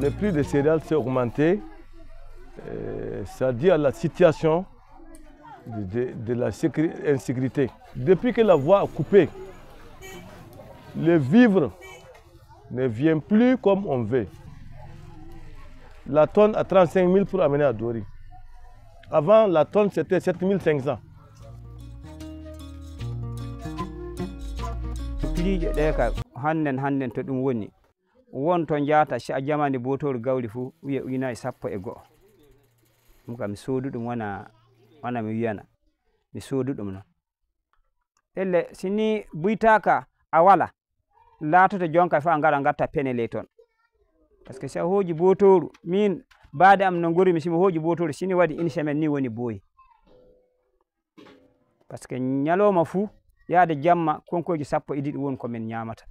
Le prix des céréales s'est augmenté, ça dit à la situation de la insécurité. Depuis que la voie a coupé, le vivre ne vient plus comme on veut. La tonne à 35 000 pour amener à Dori. Avant, la tonne c'était 7 500. Won ton jata si a jamani botol gawli fu wiye ujunaje 11 ɗum kam mi sodu ɗum wana mi wiyana mi sodu ɗum non elle sini buytaka a wala latoto jonka fa ngara gatta penele ton parce que si a hoji botoru min baade am no ngori mi simi hoji botoru sini wadi une semaine ni woni boyi parce que nyaloma fu yaade jamma konkoji 12 won ko men nyamata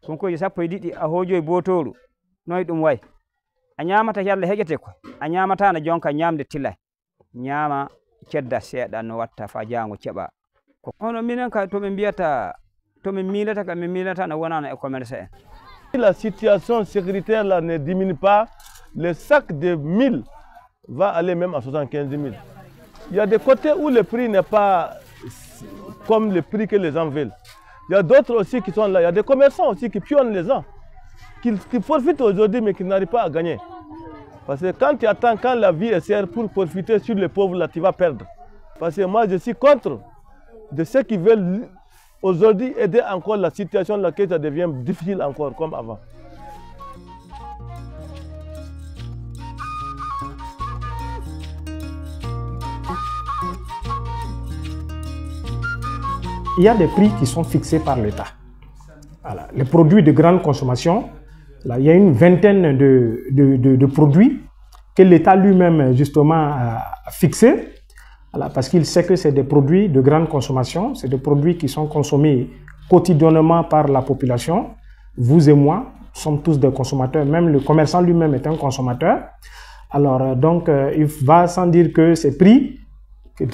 konkoji 12 a hojoy botoru noy ɗum way a nyamata yalla hejete ko a nyamata na jonka nyamde tilay nyama cedda seeɗa no watta fa jango keɓa ko hono minen ka to min biyata to min milata ka min milata no wonana e commerce en. La situation sécuritaire là ne diminue pas, le sac de 1000 va aller même à 75 000. Il y a des côtés où le prix n'est pas comme le prix que les gens veulent. Il y a d'autres aussi qui sont là. Il y a des commerçants aussi qui pionnent les gens, qui profitent aujourd'hui mais qui n'arrivent pas à gagner. Parce que quand tu attends, quand la vie est chère pour profiter sur les pauvres, là tu vas perdre. Parce que moi je suis contre de ceux qui veulent aujourd'hui aider encore la situation là, que ça devient difficile encore comme avant. Il y a des prix qui sont fixés par l'État. Voilà. Les produits de grande consommation, là, il y a une vingtaine de produits que l'État lui-même justement a fixés, voilà, parce qu'il sait que c'est des produits de grande consommation, c'est des produits qui sont consommés quotidiennement par la population. Vous et moi sommes tous des consommateurs, même le commerçant lui-même est un consommateur. Alors donc il va sans dire que ces prix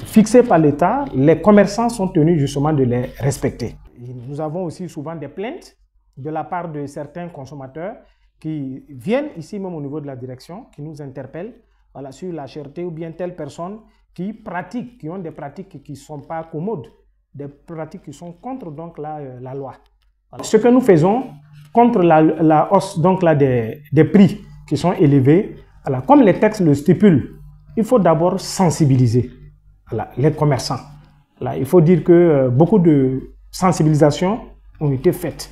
fixés par l'État, les commerçants sont tenus justement de les respecter. Nous avons aussi souvent des plaintes de la part de certains consommateurs qui viennent ici même au niveau de la direction, qui nous interpellent, voilà, sur la cherté ou bien telle personne qui pratique, qui ont des pratiques qui ne sont pas commodes, des pratiques qui sont contre donc la loi. Voilà. Ce que nous faisons contre la hausse donc là des prix qui sont élevés, voilà, comme les textes le stipulent, il faut d'abord sensibiliser. Voilà, les commerçants. Là, il faut dire que beaucoup de sensibilisations ont été faites.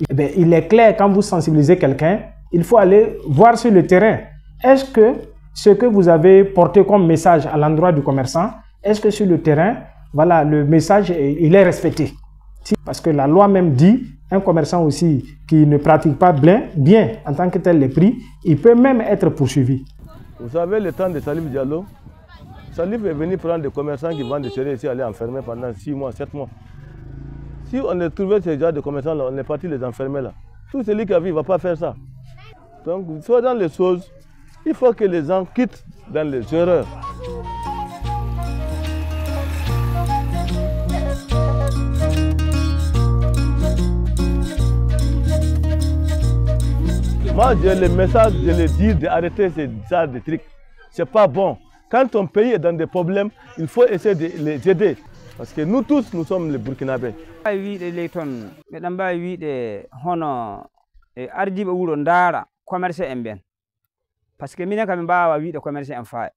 Eh bien, il est clair, quand vous sensibilisez quelqu'un, il faut aller voir sur le terrain. Est-ce que ce que vous avez porté comme message à l'endroit du commerçant, est-ce que sur le terrain, voilà, le message il est respecté? Parce que la loi même dit, un commerçant aussi qui ne pratique pas bien en tant que tel les prix, il peut même être poursuivi. Vous savez, le temps de Salif Diallo, Salif est venu prendre des commerçants qui vendent des céréales ici, aller enfermer pendant 6 mois, 7 mois. Si on a trouvé ces genres de commerçants là, on est parti les enfermer là. Tout celui qui a vu, il ne va pas faire ça. Donc, soit dans les choses, il faut que les gens quittent dans les erreurs. Moi, j'ai le message de le dire d'arrêter ces genres de trucs. C'est pas bon. Quand ton pays est dans des problèmes, il faut essayer de les aider. Parce que nous tous, nous sommes les Burkinabés. Parce que minen kam min mbawa wiide commerce en faaya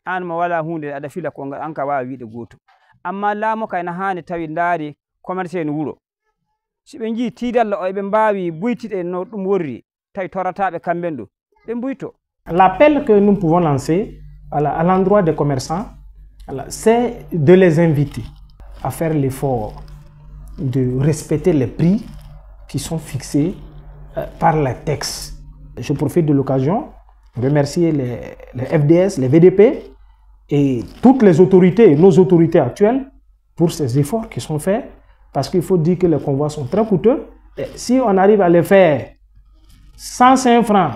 an mo wala hunde aɗa fila ko an ka wawa wiide goto amma laamu kay na hani tawi ndaari commerce en wuro si ɓe jii tiidalla o eɓe mbawi buytide no ɗum worri tawi torataɓe kamɓen ɗo ɓe buyto. L'appel que nous pouvons lancer à l'endroit des commerçants, c'est de les inviter à faire l'effort de respecter les prix qui sont fixés par les textes. Je profite de l'occasion de remercier les FDS, les VDP, et toutes les autorités, nos autorités actuelles, pour ces efforts qui sont faits, parce qu'il faut dire que les convois sont très coûteux. Et si on arrive à les faire 105 francs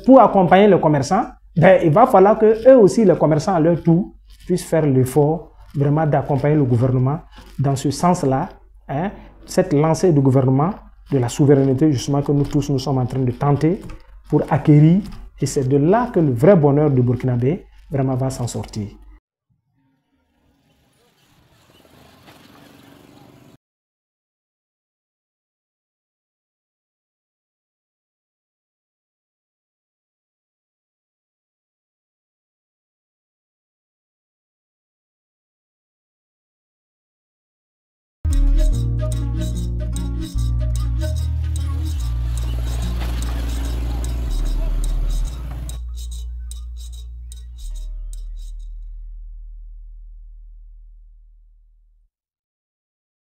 pour accompagner les commerçants, ben, il va falloir que eux aussi, les commerçants à leur tour, puissent faire l'effort vraiment d'accompagner le gouvernement dans ce sens-là, hein, cette lancée du gouvernement de la souveraineté justement que nous tous nous sommes en train de tenter pour acquérir, et c'est de là que le vrai bonheur du Burkinabé vraiment va s'en sortir.